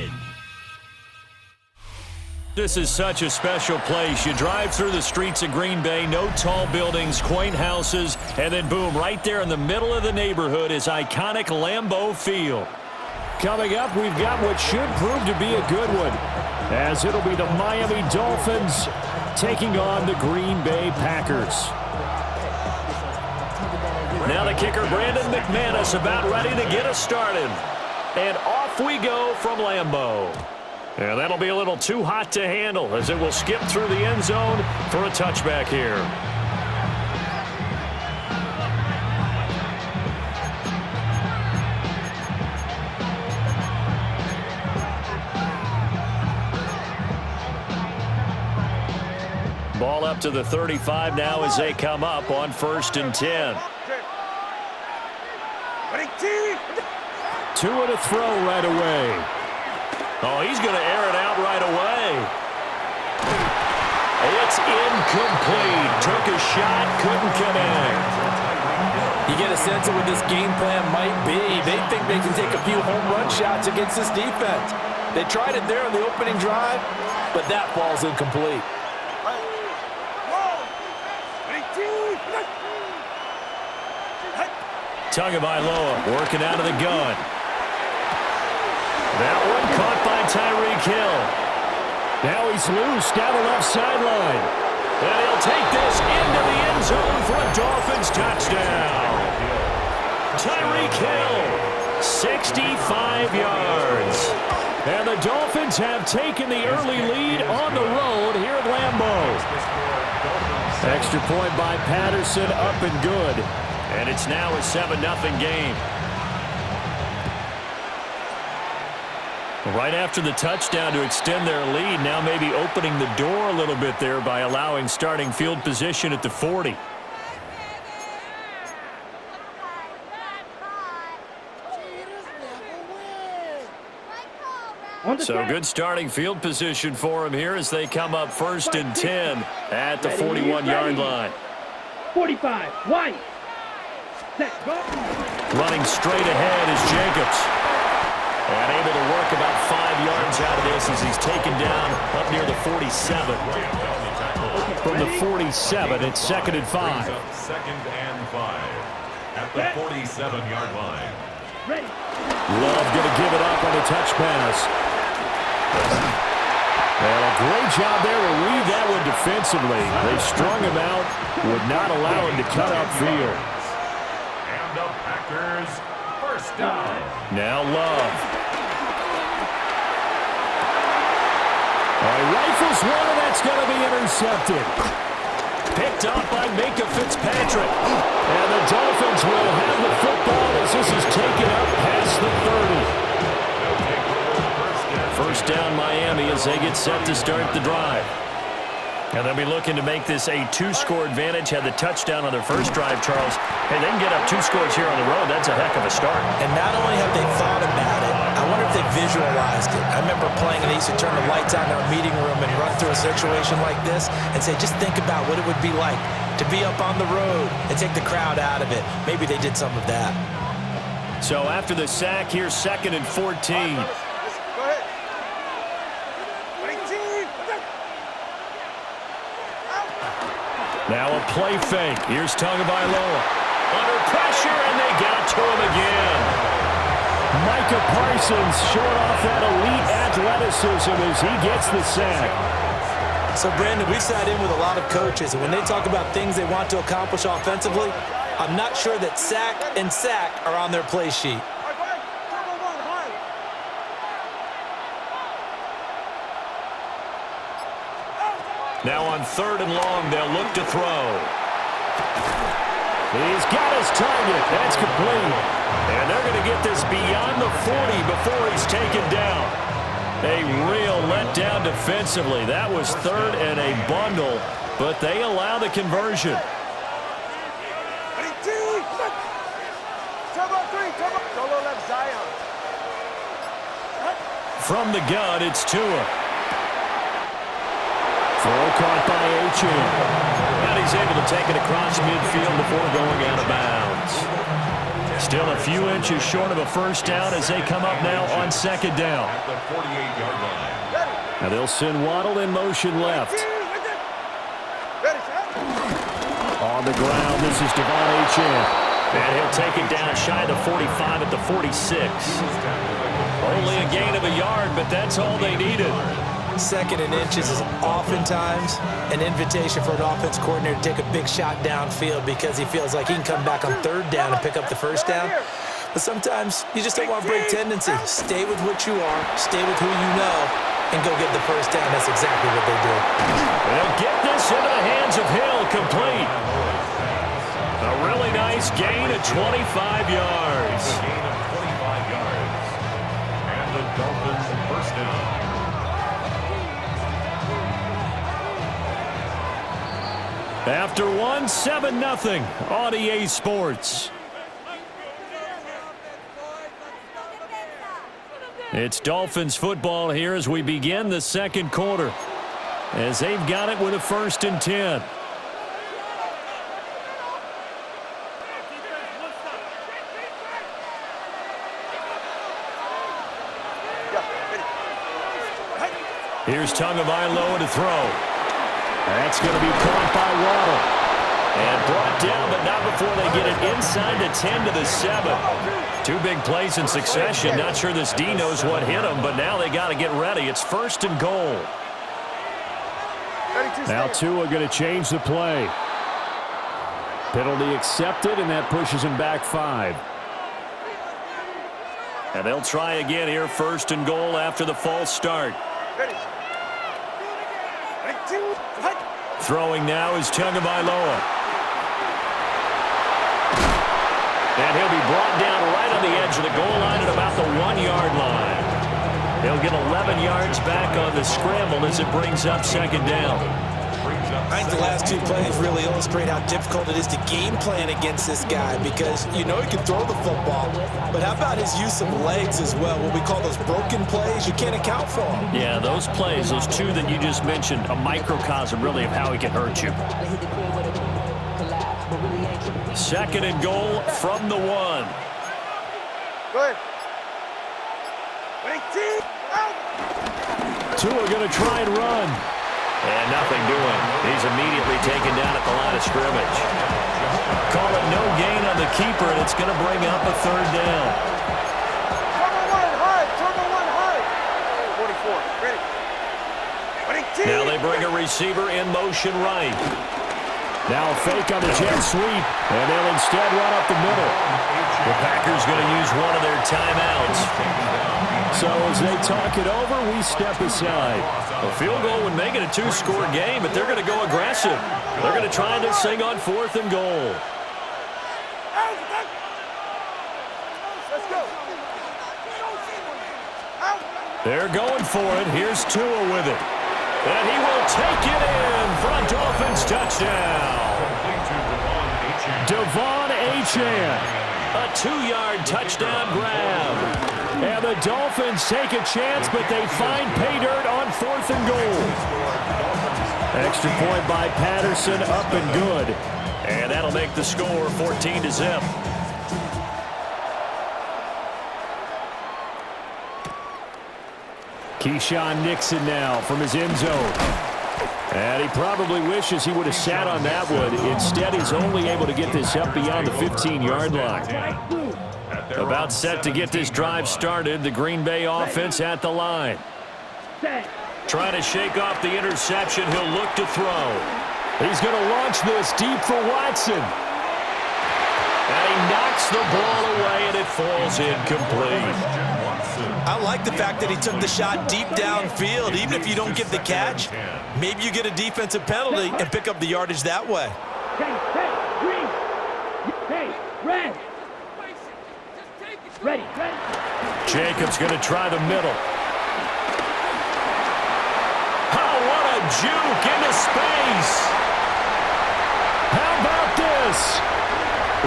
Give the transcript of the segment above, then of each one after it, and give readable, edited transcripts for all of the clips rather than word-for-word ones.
Madden. This is such a special place. You drive through the streets of Green Bay, no tall buildings, quaint houses, and then boom, right there in the middle of the neighborhood is iconic Lambeau Field. Coming up, we've got what should prove to be a good one, as it'll be the Miami Dolphins taking on the Green Bay Packers. Now the kicker, Brandon McManus, about ready to get us started. And off we go from Lambeau. And that'll be a little too hot to handle as it will skip through the end zone for a touchback here. Ball up to the 35 now as they come up on 1st and 10. Two and a throw right away. Oh, he's going to air it out right away. It's incomplete. Took a shot, couldn't connect. You get a sense of what this game plan might be. They think they can take a few home run shots against this defense. They tried it there on the opening drive, but that ball's incomplete. Tagovailoa working out of the gun. That one caught by Tyreek Hill. Now he's loose down the left sideline. And he'll take this into the end zone for a Dolphins touchdown. Tyreek Hill, 65 yards. And the Dolphins have taken the early lead on the road here at Lambeau. Extra point by Patterson, up and good. And it's now a 7-0 game. Right after the touchdown to extend their lead, now maybe opening the door a little bit there by allowing starting field position at the 40. So good starting field position for him here as they come up 1st and 10 at the 41-yard line. 45, white. Running straight ahead is Jacobs. And able to work about 5 yards out of this as he's taken down up near the 47. From the 47, it's 2nd and 5. 2nd and 5 at the 47-yard line. Love going to give it up on a touch pass. And a great job there to read that one defensively. They strung him out, would not allow him to cut upfield. And the Packers first down. Now Love. Rifles one, and that's going to be intercepted. Picked up by Minka Fitzpatrick. And the Dolphins will have the football as this is taken up past the 30. First down Miami as they get set to start the drive. And they'll be looking to make this a 2-score advantage. Had the touchdown on their first drive, Charles. Hey, they can get up 2 scores here on the road. That's a heck of a start. And not only have they thought about it, I wonder if they visualized it. I remember playing and they used to turn the lights out in our meeting room and run through a situation like this and say, just think about what it would be like to be up on the road and take the crowd out of it. Maybe they did some of that. So after the sack, here's 2nd and 14. Now a play fake. Here's Tagovailoa. Under pressure, and they got to him again. Micah Parsons showing off that elite athleticism as he gets the sack. So, Brandon, we sat in with a lot of coaches, and when they talk about things they want to accomplish offensively, I'm not sure that sack and sack are on their play sheet. Now on 3rd and long, they'll look to throw. He's got his target. That's complete. And they're going to get this beyond the 40 before he's taken down. A real letdown defensively. That was 3rd and a bundle, but they allow the conversion. From the gun, it's Tua. Throw caught by Achane. And he's able to take it across midfield before going out of bounds. Still a few inches short of a first down as they come up now on second down. At the 48-yard line. Now they'll send Waddle in motion left. On the ground, this is Devon Achane. And he'll take it down shy of the 45 at the 46. Only a gain of a yard, but that's all they needed. Second and inches is oftentimes an invitation for an offense coordinator to take a big shot downfield because he feels like he can come back on third down and pick up the first down. But sometimes you just don't want to break tendency. Stay with what you are, stay with who you know, and go get the first down. That's exactly what they did. They'll get this into the hands of Hill, complete. A really nice gain of 25 yards. A gain of 25 yards. And the Dolphins first down. After one, 7-0 on EA Sports. It's Dolphins football here as we begin the second quarter, as they've got it with a 1st and 10. Here's Tagovailoa to throw. That's going to be caught by Waddle. And brought down, but not before they get it inside the 10 to the 7. 2 big plays in succession. Not sure this D knows what hit him, but now they got to get ready. It's 1st and goal. Now Tua going to change the play. Penalty accepted, and that pushes him back 5. And they'll try again here, 1st and goal after the false start. Throwing now is Tagovailoa. And he'll be brought down right on the edge of the goal line at about the 1-yard line. He'll get 11 yards back on the scramble as it brings up second down. I think the last 2 plays really illustrate how difficult it is to game plan against this guy because you know he can throw the football, but how about his use of legs as well? What we call those broken plays, you can't account for them. Yeah, those plays, those 2 that you just mentioned, a microcosm really of how he can hurt you. 2nd and goal from the 1. Good. Tua going to try and run. And nothing doing. He's immediately taken down at the line of scrimmage. Call it no gain on the keeper, and it's going to bring up a 3rd down. Turbo one high. 44. Ready. Now they bring a receiver in motion right. Now a fake on the jet sweep, and they'll instead run up the middle. The Packers going to use one of their timeouts. So as they talk it over, we step aside. A field goal would make it a 2-score game, but they're going to go aggressive. They're going to try this thing on 4th and goal. They're going for it. Here's Tua with it. And he will take it in for a Dolphins touchdown. Devon Achane. A 2-yard touchdown grab. And the Dolphins take a chance, but they find pay dirt on 4th and goal. Extra point by Patterson, up and good. And that'll make the score 14-0. Keyshawn Nixon now from his end zone. And he probably wishes he would have sat on that one. Instead, he's only able to get this up beyond the 15-yard line. About set to get this drive started. The Green Bay offense at the line. Trying to shake off the interception. He'll look to throw. He's going to launch this deep for Watson. And he knocks the ball away, and it falls incomplete. I like the fact that he took the shot deep downfield. Even if you don't get the catch, maybe you get a defensive penalty and pick up the yardage that way. Red. Ready. Jacobs going to try the middle. Oh, what a juke into space. How about this?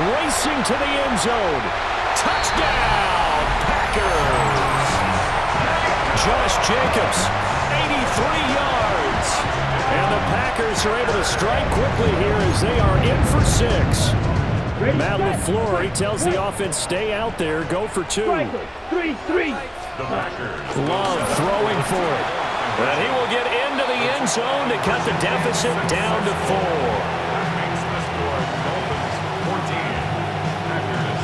Racing to the end zone. Touchdown, Packers. Josh Jacobs, 83 yards. And the Packers are able to strike quickly here as they are in for 6. Matt LaFleur, he tells the offense, stay out there, go for 2. 3-3. The Packers. Love throwing for it. And he will get into the end zone to cut the deficit down to 4. That makes the score Dolphins 14. Packers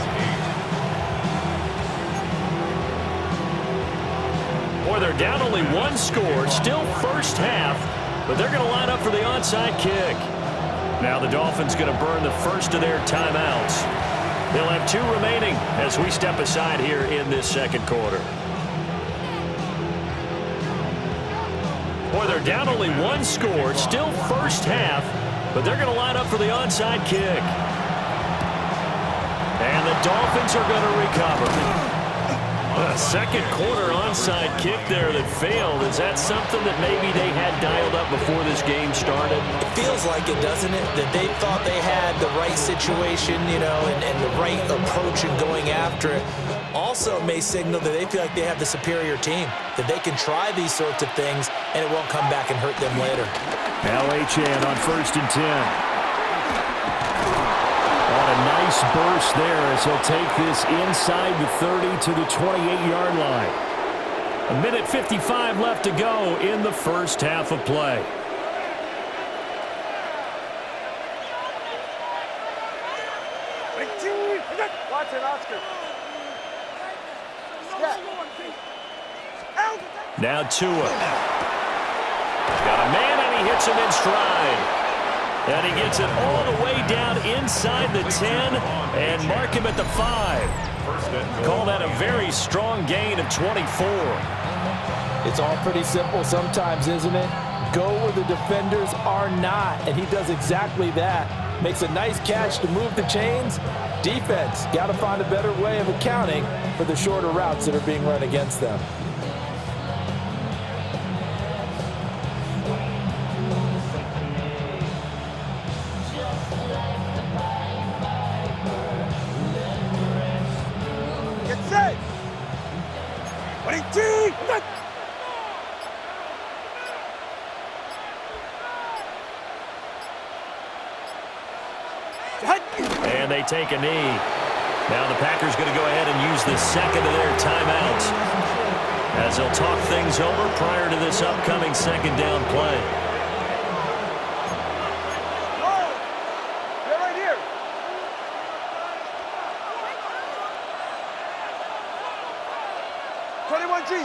8. Boy, they're down only 1 score, still first half, but they're going to line up for the onside kick. Now the Dolphins going to burn the first of their timeouts. They'll have 2 remaining as we step aside here in this second quarter. Boy, they're down only 1 score, still first half, but they're going to line up for the onside kick. And the Dolphins are going to recover. A second quarter onside kick there that failed. Is that something that maybe they had dialed up before this game started? It feels like it, doesn't it? That they thought they had the right situation, you know, and the right approach in going after it. Also may signal that they feel like they have the superior team, that they can try these sorts of things and it won't come back and hurt them later. Now Achane on 1st and 10. A nice burst there as he'll take this inside the 30 to the 28-yard line. 1:55 left to go in the first half of play. Watch it, Oscar. Out. Now Tua. Got a man and he hits him in stride. And he gets it all the way down inside the 10 and mark him at the 5. Call that a very strong gain of 24. It's all pretty simple sometimes, isn't it? Go where the defenders are not, and he does exactly that. Makes a nice catch to move the chains. Defense, got to find a better way of accounting for the shorter routes that are being run against them. Get set. 22. And they take a knee. Now the Packers going to go ahead and use the second of their timeouts as they'll talk things over prior to this upcoming second down play. Oh, they're right here.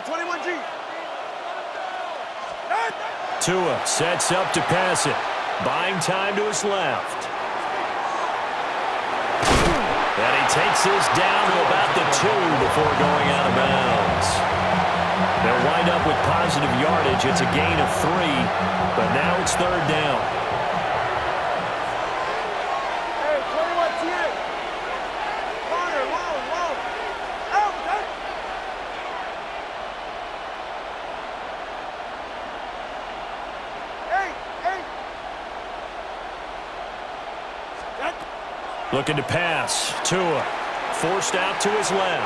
$21G. Tua sets up to pass it. Buying time to his left. And he takes this down to about the 2 before going out of bounds. They'll wind up with positive yardage. It's a gain of 3, but now it's 3rd down. Hey, 21-10. Corner, long. Out. Hey. Looking to pass. Tua forced out to his left.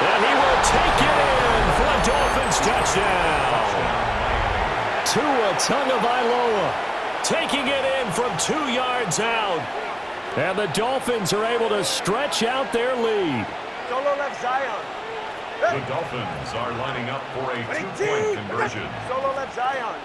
And he will take it in for a Dolphins touchdown. Tua Tagovailoa taking it in from 2 yards out. And the Dolphins are able to stretch out their lead. Solo left Zion. The Dolphins are lining up for a 2-point conversion. Solo left Zion.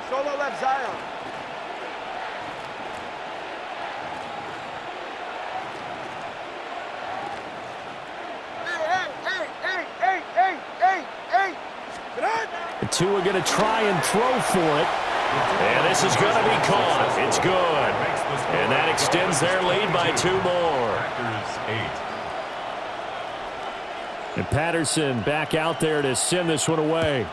And Tua going to try and throw for it. And this is going to be caught. It's good. And that extends their lead by 2 more. Packers 8. And Patterson back out there to send this one away.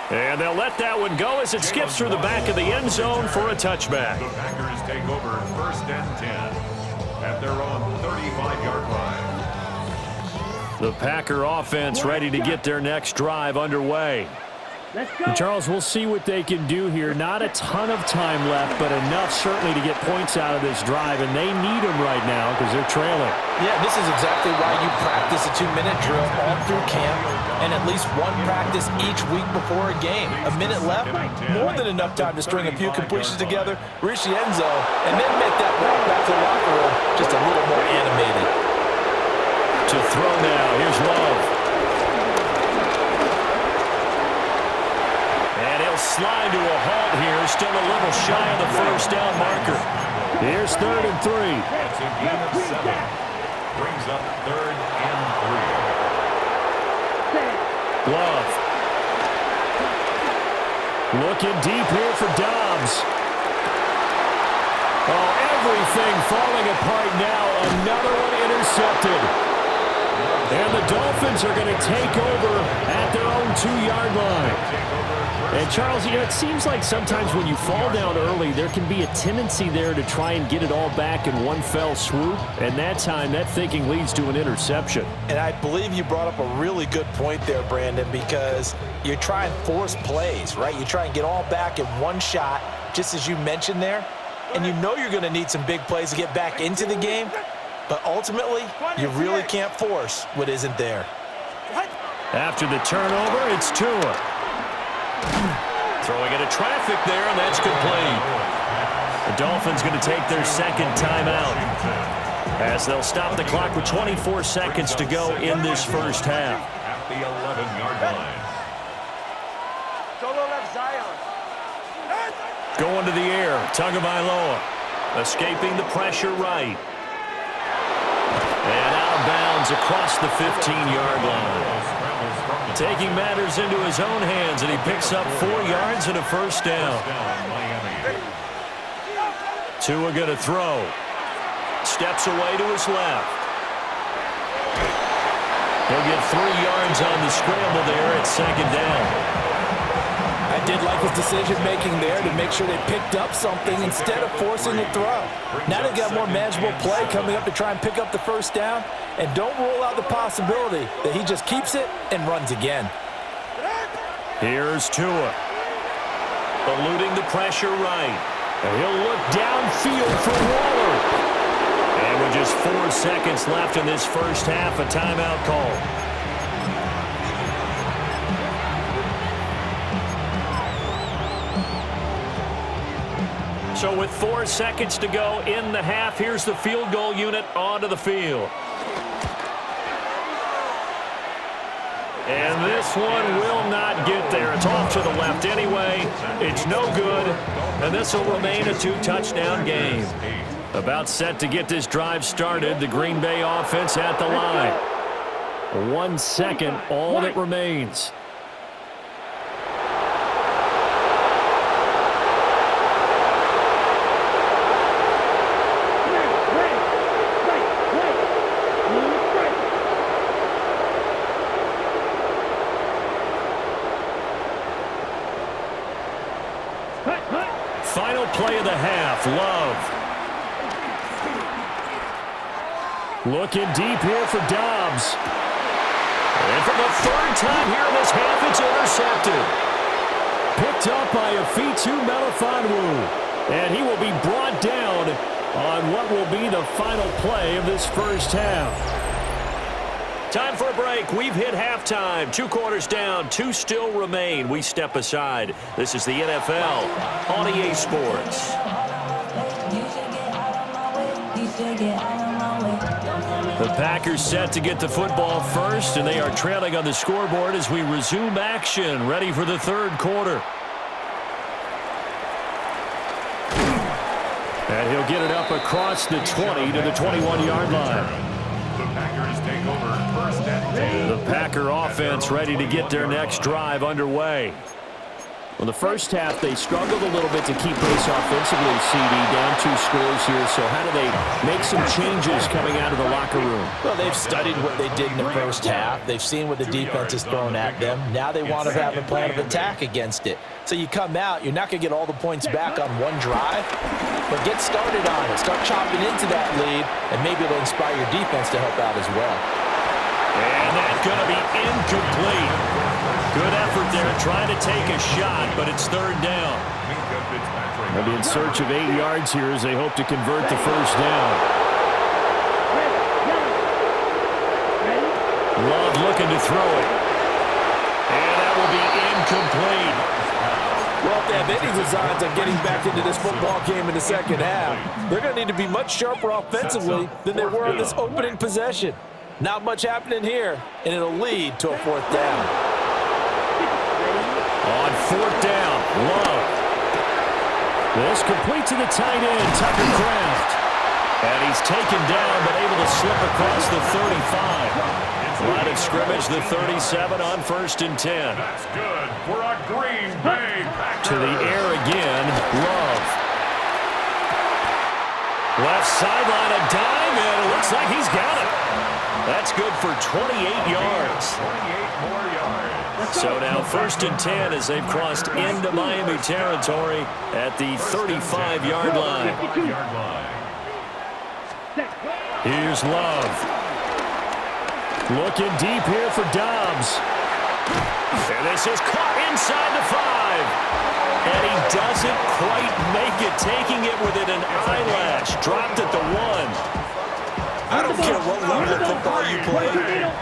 And they'll let that one go as it skips through the back of the end zone for a touchback. The Packers take over 1st and 10 at their own 35-yard line. The Packer offense ready to get their next drive underway. Let's go. And Charles, we'll see what they can do here. Not a ton of time left, but enough certainly to get points out of this drive, and they need them right now because they're trailing. Yeah, this is exactly why you practice a 2-minute drill all through camp and at least one practice each week before a game. A minute left, more than enough time to string a few completions together, reach the end zone, and then make that walk back to the locker room just a little more animated. To throw now, here's Love. And he'll slide to a halt here, still a little shy of the first down marker. Here's 3rd and 3. That's a gain of 7. Brings up 3rd and 3. Love. Looking deep here for Dobbs. Oh, everything falling apart now. Another one intercepted. And the Dolphins are going to take over at their own 2-yard line. And, Charles, you know, it seems like sometimes when you fall down early, there can be a tendency there to try and get it all back in one fell swoop. And that time, that thinking leads to an interception. And I believe you brought up a really good point there, Brandon, because you try and force plays, right? You try and get all back in one shot, just as you mentioned there. And you know you're going to need some big plays to get back into the game. But ultimately, you really can't force what isn't there. After the turnover, it's Tua. Throwing into traffic there, and that's complete. The Dolphins going to take their second timeout as they'll stop the clock with 24 seconds to go in this first half. At the 11-yard line. Solo left Zion. Going to the air, Tagovailoa. Escaping the pressure right. And out of bounds across the 15-yard line. Taking matters into his own hands, and he picks up 4 yards and a first down. Tua going to throw. Steps away to his left. He'll get 3 yards on the scramble there at 2nd down. I did like his decision-making there to make sure they picked up something instead of forcing the throw. Now they got more manageable play coming up to try and pick up the first down, and don't rule out the possibility that he just keeps it and runs again. Here's Tua. Eluding the pressure right. And he'll look downfield for Waller. And with just 4 seconds left in this first half, a timeout call. So with 4 seconds to go in the half, here's the field goal unit onto the field. And this one will not get there. It's off to the left anyway. It's no good. And this will remain a 2-touchdown game. About set to get this drive started. The Green Bay offense at the line. 1 second, all that remains. Final play of the half, Love. Looking deep here for Dobbs. And for the 3rd time here in this half, it's intercepted. Picked up by Afitu Melifonwu. And he will be brought down on what will be the final play of this first half. Time for a break. We've hit halftime. 2 quarters down. 2 still remain. We step aside. This is the NFL on EA Sports. The Packers set to get the football first, and they are trailing on the scoreboard as we resume action, ready for the 3rd quarter. And he'll get it up across the 20 to the 21-yard line. The Packers take over 1st and 10. The Packer offense ready to get their next drive underway. Well, the first half, they struggled a little bit to keep pace offensively, CD, down 2 scores here. So how do they make some changes coming out of the locker room? Well, they've studied what they did in the first half. They've seen what the defense has thrown at them. Now they want to have a plan of attack against it. So you come out, you're not going to get all the points back on one drive, but get started on it. Start chopping into that lead, and maybe it'll inspire your defense to help out as well. And that's going to be incomplete. Good effort there trying to take a shot, but it's third down. They'll be in search of 8 yards here as they hope to convert the first down. Love looking to throw it. And that will be incomplete. Well, if they have any designs on getting back into this football game in the second half, they're going to need to be much sharper offensively than they were in this opening possession. Not much happening here, and it'll lead to a fourth down. On fourth down, Love. This complete to the tight end, Tucker Kraft. And he's taken down, but able to slip across the 35. Line of scrimmage, the 37 on 1st and 10. That's good for a Green Bay Packers. To the air again, Love. Left sideline, a dive, and it looks like he's got it. That's good for 28 yards. 28 more yards. So now 1st and 10 as they've crossed into Miami territory at the 35-yard line. Here's Love. Looking deep here for Dobbs. And this is caught inside the 5. And he doesn't quite make it, taking it within an eyelash. Dropped at the 1. I don't care what level of football you play.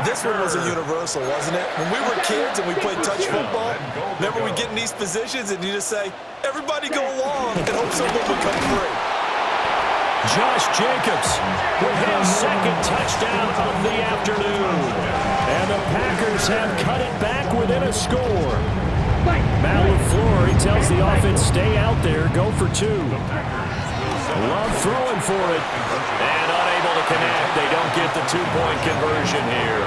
This one was a universal, wasn't it? When we were kids and we played touch football, remember we get in these positions and you just say, everybody go along and hope someone will come free. Josh Jacobs with his second touchdown of the afternoon. And the Packers have cut it back within a score. Matt LaFleur, he tells the offense, stay out there, go for 2. Love throwing for it. And unable to connect. They don't get the 2-point conversion here.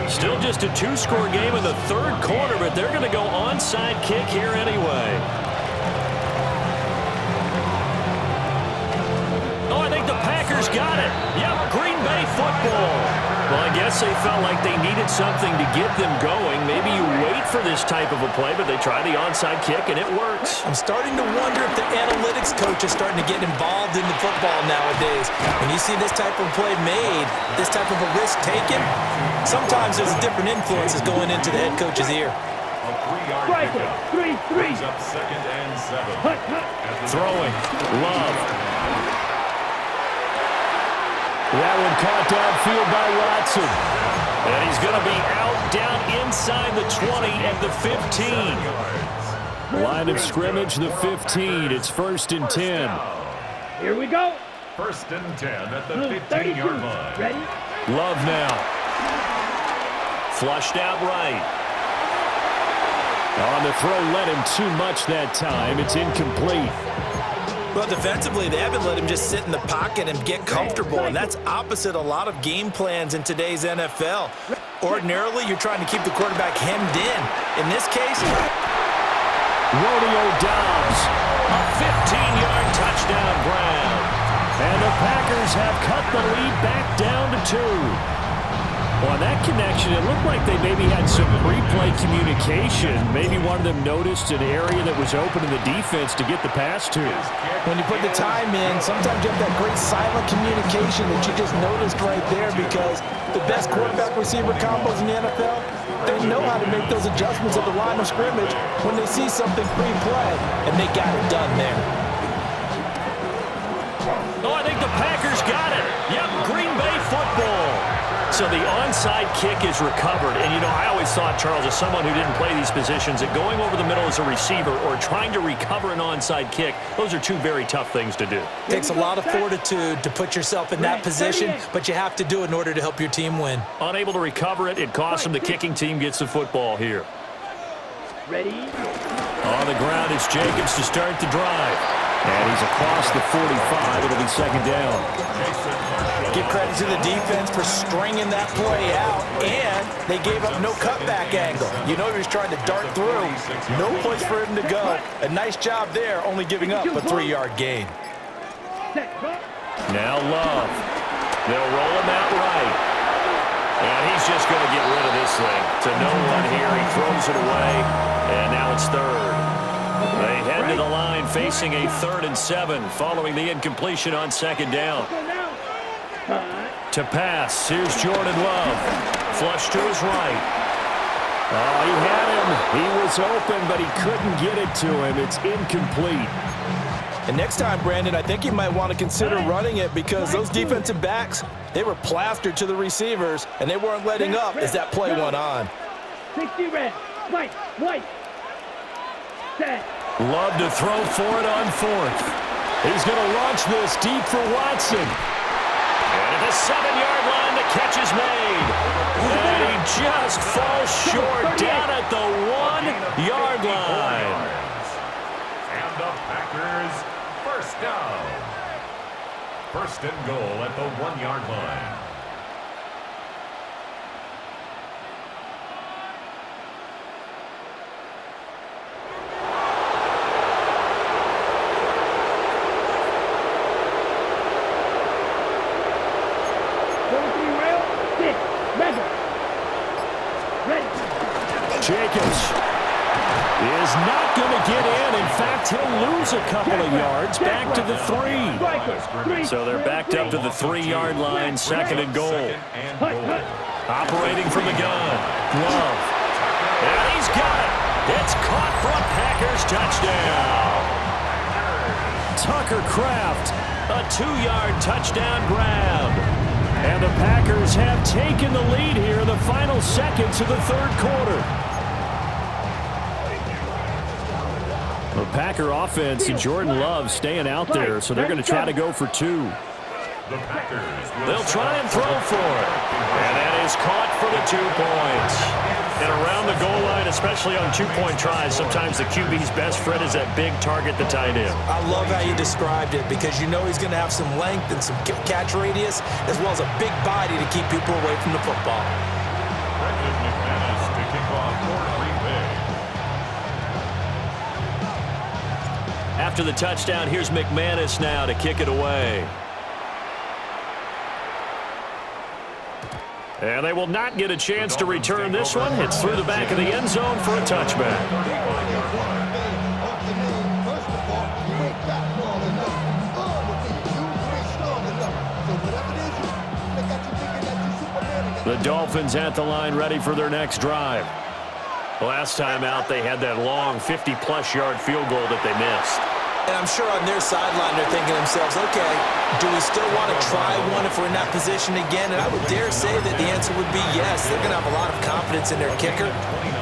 Still just a 2-score game in the third quarter, but they're going to go onside kick here anyway. Oh, I think the Packers got it. Yep, Green Bay football. Well, I guess they felt like they needed something to get them going. Maybe you wait for this type of a play, but they try the onside kick, and it works. I'm starting to wonder if the analytics coach is starting to get involved in the football nowadays. When you see this type of play made, this type of a risk taken, sometimes there's different influences going into the head coach's ear. A 3-yard pickup. Brings up 2nd and 7. Throwing. Love. That one caught downfield by Watson. And he's going to be out down inside the 20 at the 15. Line of scrimmage, the 15. It's 1st and 10. Here we go. 1st and 10 at the 15-yard line. Ready? Love now. Flushed out right. On the throw, let him too much that time. It's incomplete. Well, defensively, they haven't let him just sit in the pocket and get comfortable, and that's opposite a lot of game plans in today's NFL. Ordinarily, you're trying to keep the quarterback hemmed in. In this case, Rodeo Dobbs, a 15-yard touchdown Brown. And the Packers have cut the lead back down to 2. On that connection, it looked like they maybe had some pre-play communication. Maybe one of them noticed an area that was open in the defense to get the pass to. when you put the time in, sometimes you have that great silent communication that you just noticed right there, because the best quarterback-receiver combos in the NFL, they know how to make those adjustments at the line of scrimmage when they see something pre-play, and they got it done there. Oh, I think the Packers got it. Yep, Green Bay football. So the onside kick is recovered. And, you know, I always thought, Charles, as someone who didn't play these positions, that going over the middle as a receiver or trying to recover an onside kick, those are two very tough things to do. It takes a lot of fortitude to put yourself in that position, but you have to do it in order to help your team win. Unable to recover it, it costs them. The kicking team gets the football here. Ready? On the ground, it's Jacobs to start the drive. And he's across the 45. It'll be second down. Give credit to the defense for stringing that play out, and they gave up no cutback angle. You know he was trying to dart through. No place for him to go. A nice job there, only giving up a 3-yard gain. Now Love. They'll roll him out right. And he's just going to get rid of this thing. To no one here. He throws it away, and now it's third. They head to the line facing a 3rd and 7 following the incompletion on second down. To pass. Here's Jordan Love. Flush to his right. Oh, he had him. He was open, but he couldn't get it to him. It's incomplete. And next time, Brandon, I think you might want to consider running it because those defensive backs, they were plastered to the receivers, and they weren't letting up as that play went on. 60 red. White. Set. Love to throw for it on fourth. He's going to launch this deep for Watson. And at the 7-yard line, the catch is made. And he just falls short down at the 1-yard line. And the Packers first down. First and goal at the 1-yard line. Jacobs is not going to get in. In fact, he'll lose a couple of yards back to the 3. So they're backed up to the 3-yard line, second and goal. Operating from the gun. Love. And he's got it. It's caught for a Packers touchdown. Tucker Kraft, a 2-yard touchdown grab. And the Packers have taken the lead here in the final seconds of the third quarter. The Packer offense and Jordan Love staying out there, so they're going to try to go for 2. They'll try and throw for it. And that is caught for the 2 points. And around the goal line, especially on 2-point tries, sometimes the QB's best friend is that big target, the tight end. I love how you described it because you know he's going to have some length and some catch radius as well as a big body to keep people away from the football. McManus to kick off for Green Bay. After the touchdown, here's McManus now to kick it away. And they will not get a chance to return this one. It's through the back of the end zone for a touchback. The Dolphins at the line ready for their next drive. Last time out, they had that long 50-plus yard field goal that they missed. And I'm sure on their sideline they're thinking to themselves, okay, do we still want to try one if we're in that position again? And I would dare say that the answer would be yes. They're going to have a lot of confidence in their kicker.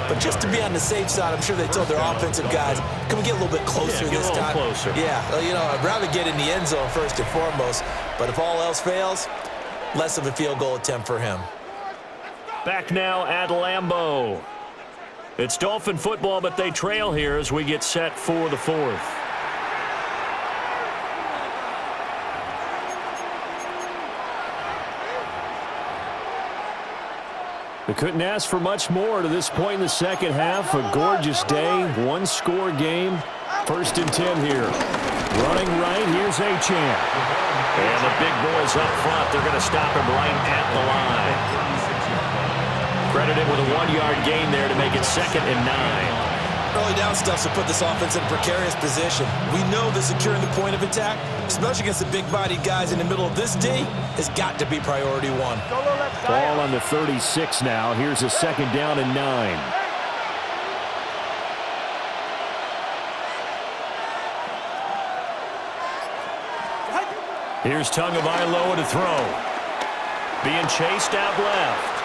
But just to be on the safe side, I'm sure they told their offensive guys, can we get a little bit closer this time? Closer. Yeah, well, you know, I'd rather get in the end zone first and foremost. But if all else fails, less of a field goal attempt for him. Back now at Lambeau. It's Dolphin football, but they trail here as we get set for the 4th. They couldn't ask for much more to this point in the second half. A gorgeous day, one-score game. First and 10 here. Running right, here's Achane. And the big boys up front, they're going to stop him right at the line. Credited with a 1-yard gain there to make it 2nd and 9. Early down stuff to put this offense in a precarious position. We know that securing the point of attack, especially against the big-bodied guys in the middle of this D, has got to be priority 1. Ball on the 36 now. Here's a 2nd down and 9. Here's Tagovailoa to throw. Being chased out left.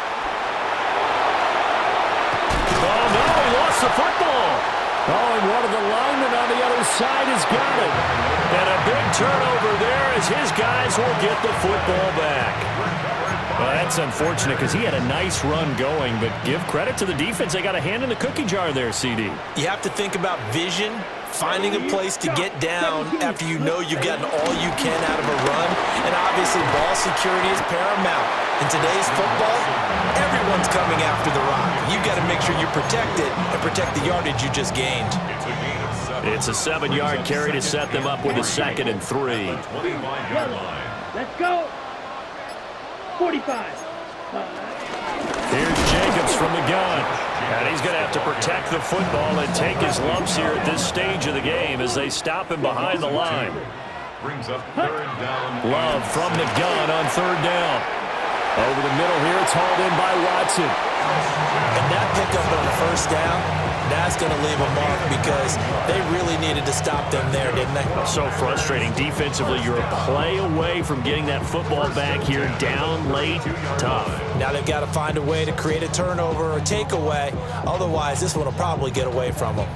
Oh, no, he lost the football. Oh, and one of the linemen on the other side has got it. And a big turnover there as his guys will get the football back. Well, that's unfortunate because he had a nice run going, but give credit to the defense. They got a hand in the cookie jar there, CD. You have to think about vision, finding a place to get down after you know you've gotten all you can out of a run, and obviously ball security is paramount. In today's football, everyone's coming after the rock. You've got to make sure you protect it and protect the yardage you just gained. It's a 7-yard carry to set them up with a 2nd and 3. Let's go. 45. Here's Jacobs from the gun. And he's going to have to protect the football and take his lumps here at this stage of the game as they stop him behind the line. Brings up 3rd down. Love from the gun on 3rd down. middle here. It's hauled in by Watson. And that pickup on the first down, that's going to leave a mark because they really needed to stop them there, didn't they? So frustrating. Defensively, you're a play away from getting that football back here down late. Tough. Now they've got to find a way to create a turnover or takeaway. Otherwise, this one will probably get away from them.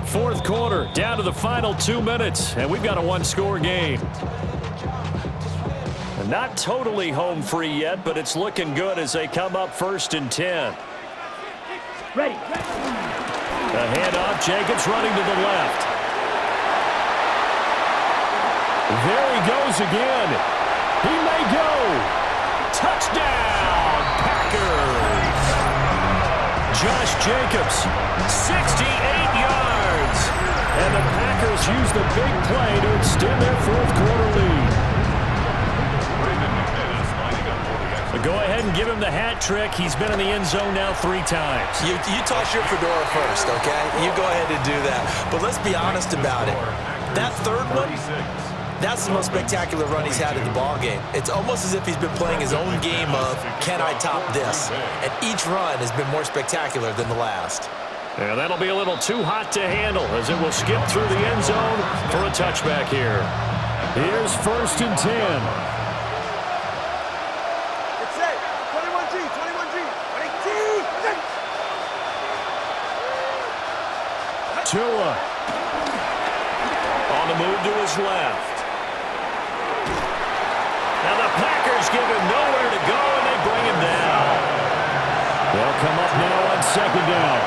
Fourth quarter, down to the final 2 minutes, and we've got a one-score game. Not totally home free yet, but it's looking good as they come up 1st and 10. Ready. The handoff, Jacobs running to the left. There he goes again. He may go. Touchdown, Packers. Josh Jacobs, 68 yards. And the Packers use the big play to extend their fourth quarter lead. Go ahead and give him the hat trick. He's been in the end zone now 3 times. You toss your fedora first, okay? You go ahead and do that. But let's be honest about it. That third one, that's the most spectacular run he's had in the ballgame. It's almost as if he's been playing his own game of, can I top this? And each run has been more spectacular than the last. And that'll be a little too hot to handle as it will skip through the end zone for a touchback here. Here's 1st and 10. Tua on the move to his left. Now the Packers give him nowhere to go, and they bring him down. They'll come up now on 2nd down.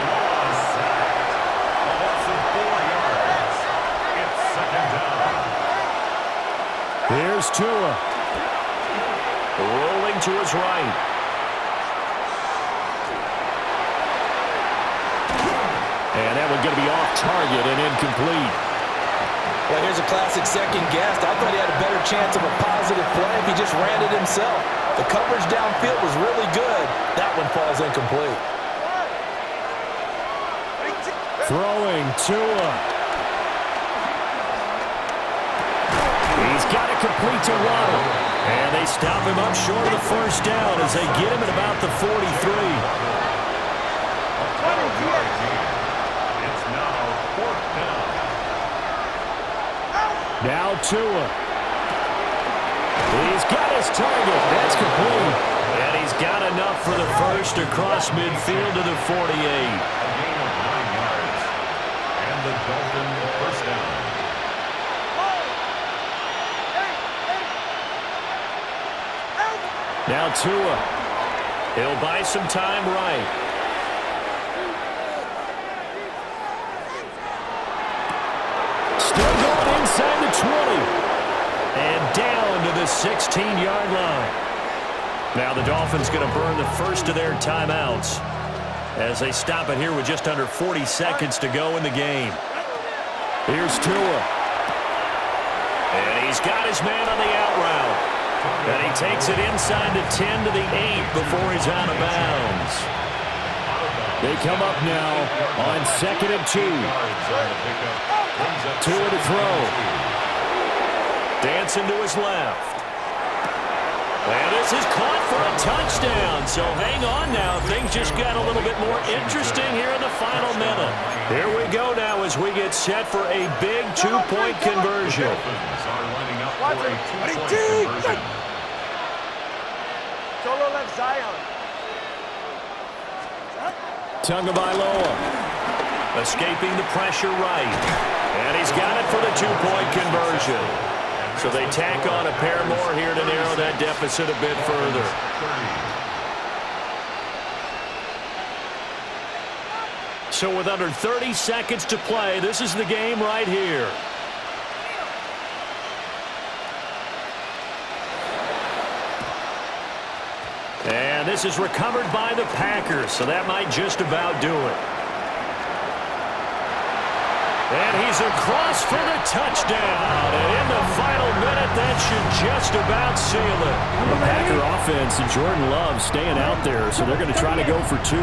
Here's Tua. Rolling to his right. And that one's going to be off target and incomplete. Well, here's a classic second guess. I thought he had a better chance of a positive play if he just ran it himself. The coverage downfield was really good. That one falls incomplete. Throwing Tua. He's got it complete to Waddle. And they stop him up short of the first down as they get him at about the 43. Now Tua. He's got his target. That's complete. And he's got enough for the first across midfield to the 48. A gain of 9 yards. And the Dolphins first down. Now Tua. He'll buy some time right. Still going inside the 20. And down to the 16-yard line. Now the Dolphins going to burn the first of their timeouts as they stop it here with just under 40 seconds to go in the game. Here's Tua. And he's got his man on the out route. And he takes it inside the 10 to the 8 before he's out of bounds. They come up now on 2nd and 2. Tua to throw. Dancing to his left. And this is caught for a touchdown. So hang on now. Things just got a little bit more interesting here in the final minute. Here we go now as we get set for a big two-point conversion. Solo left Zion. Tagovailoa escaping the pressure right. And he's got it for the two-point conversion. So they tack on a pair more here to narrow that deficit a bit further. So with under 30 seconds to play, this is the game right here. And this is recovered by the Packers, so that might just about do it. And he's across for the touchdown. And in the final minute, that should just about seal it. The Packer offense and Jordan Love staying out there, so they're going to try to go for 2.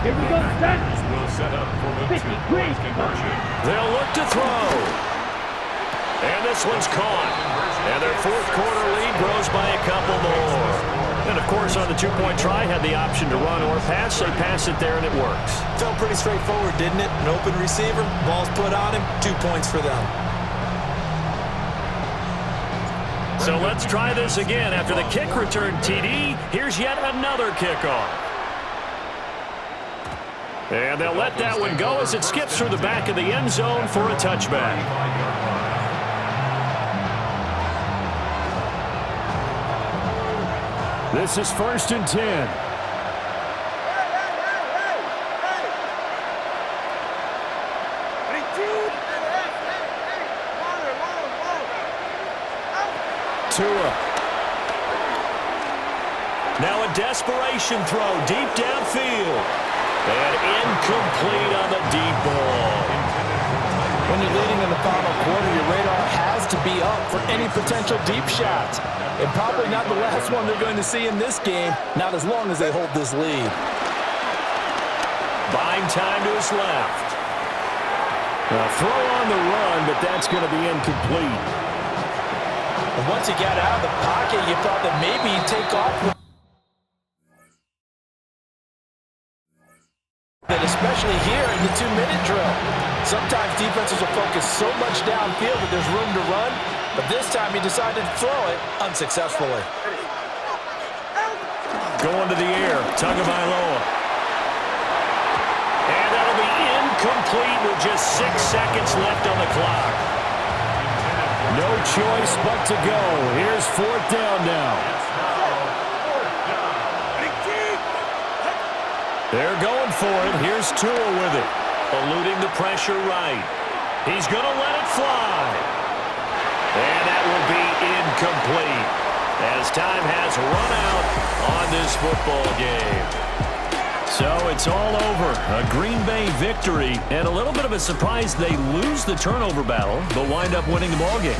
Here we go, set. Will set up for the 2-point conversion. They'll look to throw. And this one's caught. And their fourth quarter lead grows by a course, on the two-point try, had the option to run or pass. They pass it there, and it works. Felt pretty straightforward, didn't it? An open receiver, ball's put on him, 2 points for them. So let's try this again. After the kick return TD, here's yet another kickoff. And they'll let that one go as it skips through the back of the end zone for a touchback. This is 1st and 10. Tua. Now a desperation throw deep downfield. And incomplete on the deep ball. When you're leading in the final quarter, your radar has to be up for any potential deep shots. And probably not the last one they're going to see in this game, not as long as they hold this lead. Buying time to his left. A throw on the run, but that's going to be incomplete. And once he got out of the pocket, you thought that maybe he'd take off. Especially here in the 2-minute drill. Sometimes defenses will focus so much downfield that there's room to run, but this time he decided to throw it unsuccessfully. Going to the air, Tagovailoa. And that'll be incomplete with just 6 seconds left on the clock. No choice but to go. Here's 4th down now. They're going for it. Here's Tua with it. Eluding the pressure right. He's going to let it fly. And that will be incomplete as time has run out on this football game. So it's all over. A Green Bay victory and a little bit of a surprise they lose the turnover battle but wind up winning the ball game.